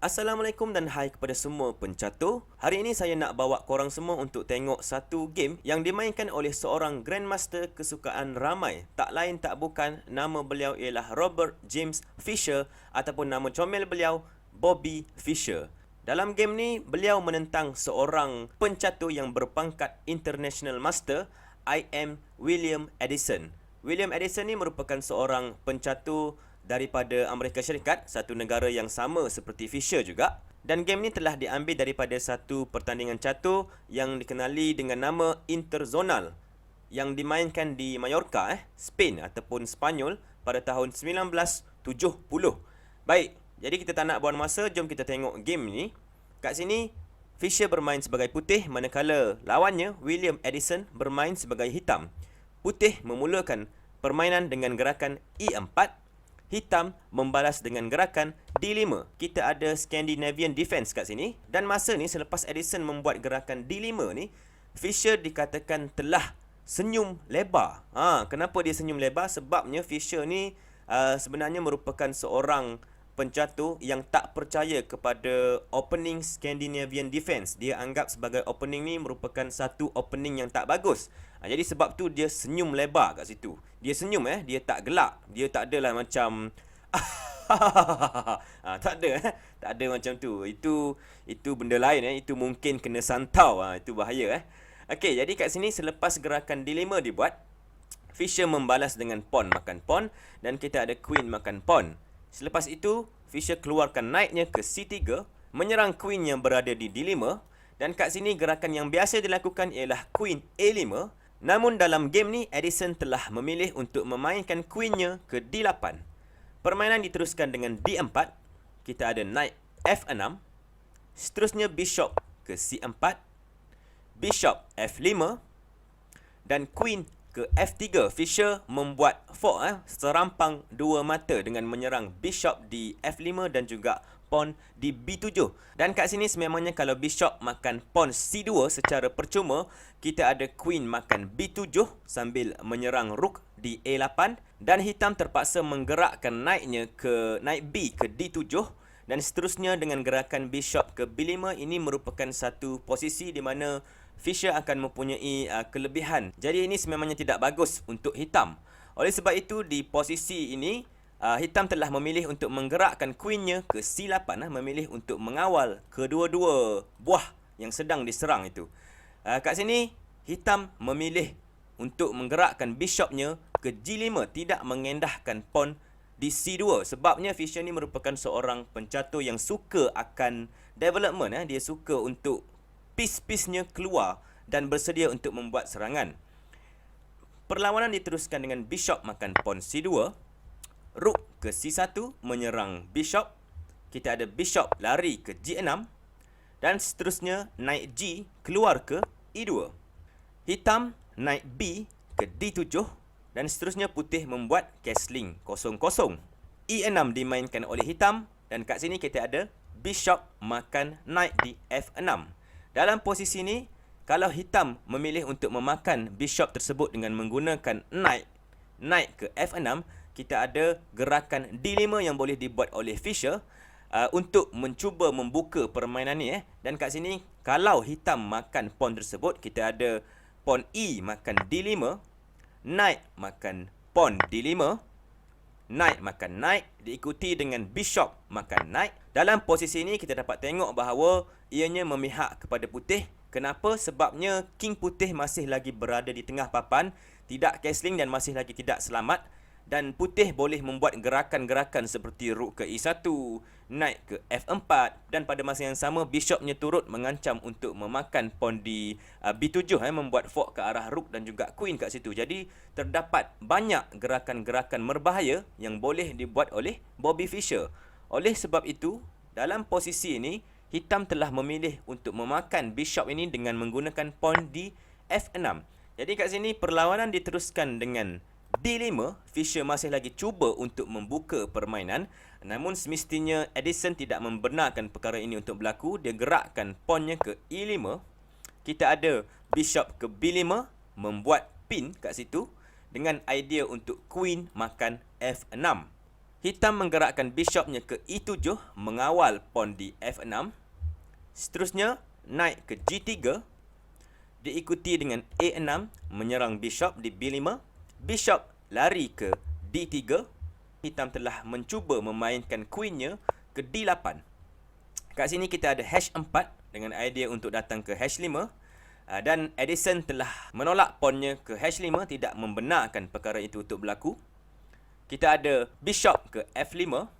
Assalamualaikum dan hai kepada semua pencatur. Hari ini saya nak bawa korang semua untuk tengok satu game yang dimainkan oleh seorang Grandmaster kesukaan ramai. Tak lain tak bukan, nama beliau ialah Robert James Fischer ataupun nama comel beliau Bobby Fischer. Dalam game ni, beliau menentang seorang pencatur yang berpangkat International Master. I am William Edison. William Edison ni merupakan seorang pencatur daripada Amerika Syarikat, satu negara yang sama seperti Fischer juga. Dan game ni telah diambil daripada satu pertandingan catur yang dikenali dengan nama Interzonal yang dimainkan di Mallorca, Spain ataupun Spanyol pada tahun 1970. Baik, jadi kita tak nak buang masa, jom kita tengok game ni. Kat sini Fischer bermain sebagai putih, manakala lawannya William Edison bermain sebagai hitam. Putih memulakan permainan dengan gerakan E4, hitam membalas dengan gerakan D5. Kita ada Scandinavian Defense kat sini. Dan masa ni selepas Edison membuat gerakan D5 ni, Fischer dikatakan telah senyum lebar. Kenapa dia senyum lebar? Sebabnya Fischer ni sebenarnya merupakan seorang pencatur yang tak percaya kepada opening Scandinavian Defense. Dia anggap sebagai opening ni merupakan satu opening yang tak bagus. Jadi sebab tu dia senyum lebar kat situ. Dia senyum dia tak gelak. Dia tak adalah macam tak ada tak ada macam tu. Itu benda lain Itu mungkin kena santau. Itu bahaya Okey, jadi kat sini selepas gerakan D5 dibuat, Fischer membalas dengan pawn makan pawn dan kita ada queen makan pawn. Selepas itu, Fischer keluarkan knight-nya ke C3, menyerang queen yang berada di D5, dan kat sini gerakan yang biasa dilakukan ialah queen A5. Namun dalam game ni, Edison telah memilih untuk memainkan queen-nya ke D8. Permainan diteruskan dengan D4. Kita ada knight F6. Seterusnya bishop ke C4, bishop F5, dan queen ke F3. Fischer membuat fork serampang dua mata dengan menyerang bishop di F5 dan juga pawn di B7. Dan kat sini sememangnya kalau bishop makan pawn C2 secara percuma, kita ada queen makan B7 sambil menyerang rook di A8 dan hitam terpaksa menggerakkan knight-nya ke knight B ke D7 dan seterusnya dengan gerakan bishop ke B5. Ini merupakan satu posisi di mana Fischer akan mempunyai kelebihan. Jadi ini sememangnya tidak bagus untuk hitam. Oleh sebab itu di posisi ini hitam telah memilih untuk menggerakkan queen-nya ke C8, memilih untuk mengawal kedua-dua buah yang sedang diserang itu. Kat sini hitam memilih untuk menggerakkan bishop-nya ke G5, tidak mengendahkan pawn di C2. Sebabnya Fischer ni merupakan seorang pencatur yang suka akan development. Dia suka untuk piece-piece-nya keluar dan bersedia untuk membuat serangan. Perlawanan diteruskan dengan bishop makan pawn C2, rook ke C1 menyerang bishop. Kita ada bishop lari ke G6 dan seterusnya knight G keluar ke E2. Hitam knight B ke D7 dan seterusnya putih membuat castling 0-0. E6 dimainkan oleh hitam dan kat sini kita ada bishop makan knight di F6. Dalam posisi ini, kalau hitam memilih untuk memakan bishop tersebut dengan menggunakan knight ke F6, kita ada gerakan D5 yang boleh dibuat oleh Fischer untuk mencuba membuka permainan ni. Dan kat sini, kalau hitam makan pawn tersebut, kita ada pawn E makan D5, knight makan pawn D5, knight makan knight, diikuti dengan bishop makan knight. Dalam posisi ini kita dapat tengok bahawa ianya memihak kepada putih. Kenapa? Sebabnya king putih masih lagi berada di tengah papan, tidak castling dan masih lagi tidak selamat. Dan putih boleh membuat gerakan-gerakan seperti rook ke E1, knight ke F4 dan pada masa yang sama bishopnya turut mengancam untuk memakan pawn di B7, membuat fork ke arah rook dan juga queen kat situ. Jadi terdapat banyak gerakan-gerakan berbahaya yang boleh dibuat oleh Bobby Fischer. Oleh sebab itu, dalam posisi ini hitam telah memilih untuk memakan bishop ini dengan menggunakan pawn di F6. Jadi kat sini perlawanan diteruskan dengan D5. Fischer masih lagi cuba untuk membuka permainan. Namun semestinya Edison tidak membenarkan perkara ini untuk berlaku. Dia gerakkan pawnnya ke E5 kita ada bishop ke B5 membuat pin kat situ dengan idea untuk queen makan F6. Hitam menggerakkan bishopnya ke E7 mengawal pawn di F6. Seterusnya naik ke G3 diikuti dengan A6 menyerang bishop di B5. Bishop lari ke D3. Hitam telah mencuba memainkan queennya ke D8. Kat sini kita ada H4 dengan idea untuk datang ke H5. Dan Edison telah menolak pawnnya ke H5, tidak membenarkan perkara itu untuk berlaku. Kita ada bishop ke F5,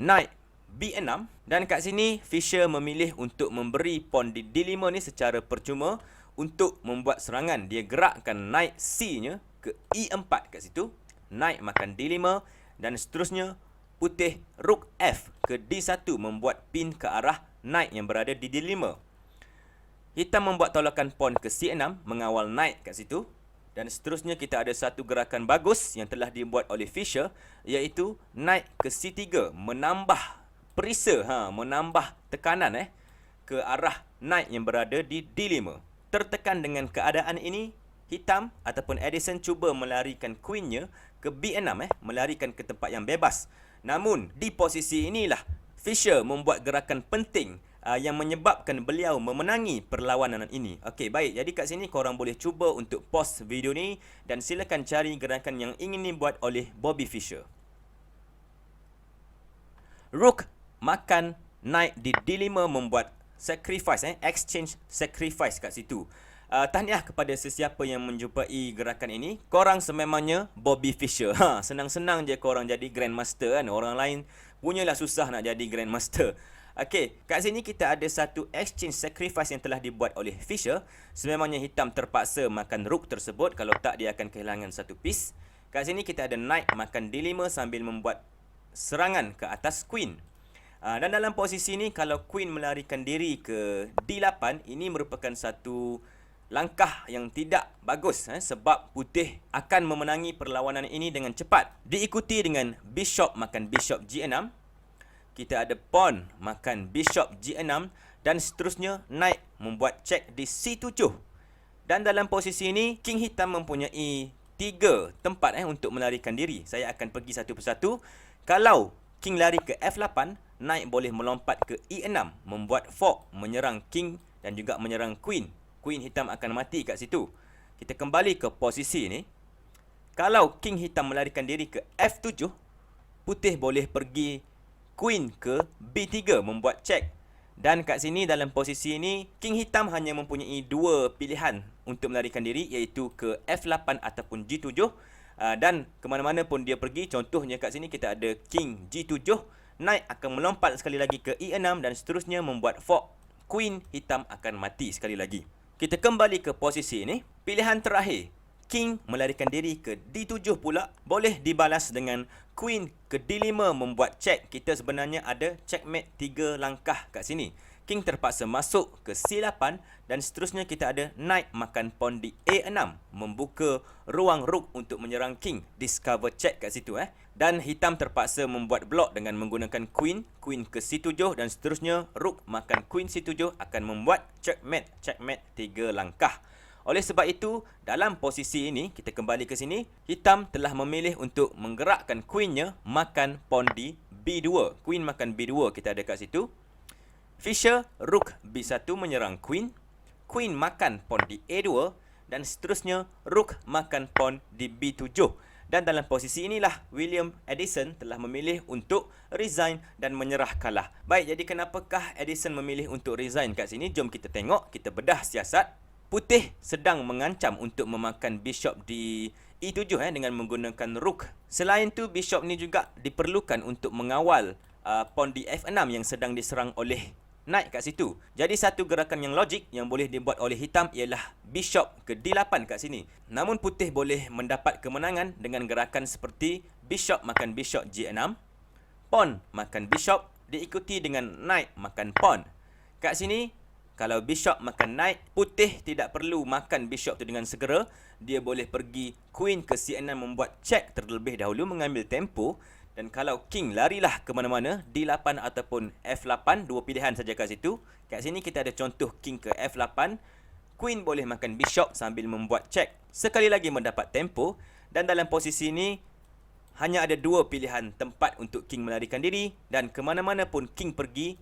knight B6, dan kat sini Fischer memilih untuk memberi pawn di D5 ni secara percuma untuk membuat serangan. Dia gerakkan knight C-nya ke E4 kat situ, knight makan D5, dan seterusnya putih rook F ke D1 membuat pin ke arah knight yang berada di D5. Hitam membuat tolakan pawn ke C6 mengawal knight kat situ. Dan seterusnya kita ada satu gerakan bagus yang telah dibuat oleh Fischer, iaitu knight ke C3 menambah perisa, menambah tekanan ke arah knight yang berada di D5. Tertekan dengan keadaan ini, hitam ataupun Edison cuba melarikan queennya ke B6, melarikan ke tempat yang bebas. Namun di posisi inilah Fischer membuat gerakan penting yang menyebabkan beliau memenangi perlawanan ini. Okey, baik. Jadi kat sini korang boleh cuba untuk pause video ni dan silakan cari gerakan yang ingin dibuat oleh Bobby Fischer. Rook makan knight di D5 membuat sacrifice, exchange sacrifice kat situ. Tahniah kepada sesiapa yang menjumpai gerakan ini. Korang sememangnya Bobby Fischer. Senang-senang je korang jadi Grandmaster kan. Orang lain punyalah susah nak jadi Grandmaster. Okey, kat sini kita ada satu exchange sacrifice yang telah dibuat oleh Fischer. Sememangnya hitam terpaksa makan rook tersebut, kalau tak dia akan kehilangan satu piece. Kat sini kita ada knight makan D5 sambil membuat serangan ke atas queen. Dan dalam posisi ini, kalau queen melarikan diri ke D8, ini merupakan satu langkah yang tidak bagus, sebab putih akan memenangi perlawanan ini dengan cepat. Diikuti dengan bishop makan bishop G6. Kita ada pawn makan bishop G6 dan seterusnya knight membuat check di C7. Dan dalam posisi ini, king hitam mempunyai 3 tempat untuk melarikan diri. Saya akan pergi satu persatu. Kalau king lari ke F8, knight boleh melompat ke E6, membuat fork, menyerang king dan juga menyerang queen. Queen hitam akan mati kat situ. Kita kembali ke posisi ini. Kalau king hitam melarikan diri ke F7, putih boleh pergi queen ke B3 membuat check. Dan kat sini dalam posisi ini, king hitam hanya mempunyai 2 pilihan untuk melarikan diri, iaitu ke F8 ataupun G7. Dan kemana-mana pun dia pergi, contohnya kat sini kita ada king G7, knight akan melompat sekali lagi ke E6 dan seterusnya membuat fork. Queen hitam akan mati sekali lagi. Kita kembali ke posisi ini. Pilihan terakhir, king melarikan diri ke D7 pula, boleh dibalas dengan queen ke D5 membuat check. Kita sebenarnya ada checkmate 3 langkah kat sini. King terpaksa masuk ke C8 dan seterusnya kita ada knight makan pawn di A6, membuka ruang rook untuk menyerang king. Discover check kat situ. Dan hitam terpaksa membuat blok dengan menggunakan queen ke C7 dan seterusnya rook makan queen C7 akan membuat checkmate 3 langkah. Oleh sebab itu, dalam posisi ini, kita kembali ke sini, hitam telah memilih untuk menggerakkan queennya makan pawn di B2. Queen makan B2 kita ada kat situ. Fischer, rook B1 menyerang queen. Queen makan pawn di A2 dan seterusnya rook makan pawn di B7. Dan dalam posisi inilah William Edison telah memilih untuk resign dan menyerah kalah. Baik, jadi kenapakah Edison memilih untuk resign kat sini? Jom kita tengok, kita bedah siasat. Putih sedang mengancam untuk memakan bishop di E7 dengan menggunakan rook. Selain tu, bishop ni juga diperlukan untuk mengawal pawn di F6 yang sedang diserang oleh knight kat situ. Jadi satu gerakan yang logik yang boleh dibuat oleh hitam ialah bishop ke D8 kat sini. Namun putih boleh mendapat kemenangan dengan gerakan seperti bishop makan bishop G6, pawn makan bishop diikuti dengan knight makan pawn. Kat sini kalau bishop makan knight, putih tidak perlu makan bishop tu dengan segera. Dia boleh pergi queen ke C6 membuat check terlebih dahulu, mengambil tempo. Dan kalau king larilah ke mana-mana, D8 ataupun F8, 2 pilihan saja kat situ. Kat sini kita ada contoh king ke F8, Queen boleh makan bishop sambil membuat check. Sekali lagi mendapat tempo, dan dalam posisi ini hanya ada dua pilihan tempat untuk king melarikan diri, dan ke mana-mana pun king pergi,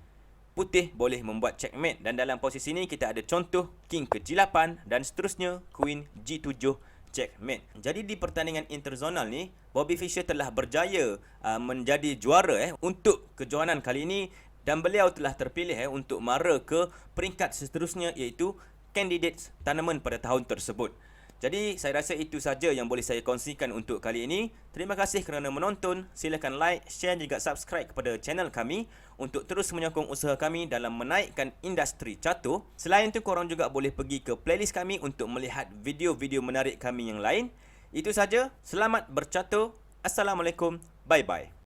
putih boleh membuat checkmate. Dan dalam posisi ini kita ada contoh king ke G8 dan seterusnya queen G7 checkmate. Jadi di pertandingan interzonal ni, Bobby Fischer telah berjaya menjadi juara untuk kejohanan kali ini, dan beliau telah terpilih untuk mara ke peringkat seterusnya, iaitu candidates tournament pada tahun tersebut. Jadi saya rasa itu saja yang boleh saya kongsikan untuk kali ini. Terima kasih kerana menonton. Silakan like, share juga subscribe kepada channel kami untuk terus menyokong usaha kami dalam menaikkan industri catur. Selain itu, korang juga boleh pergi ke playlist kami untuk melihat video-video menarik kami yang lain. Itu saja. Selamat bercatur. Assalamualaikum. Bye-bye.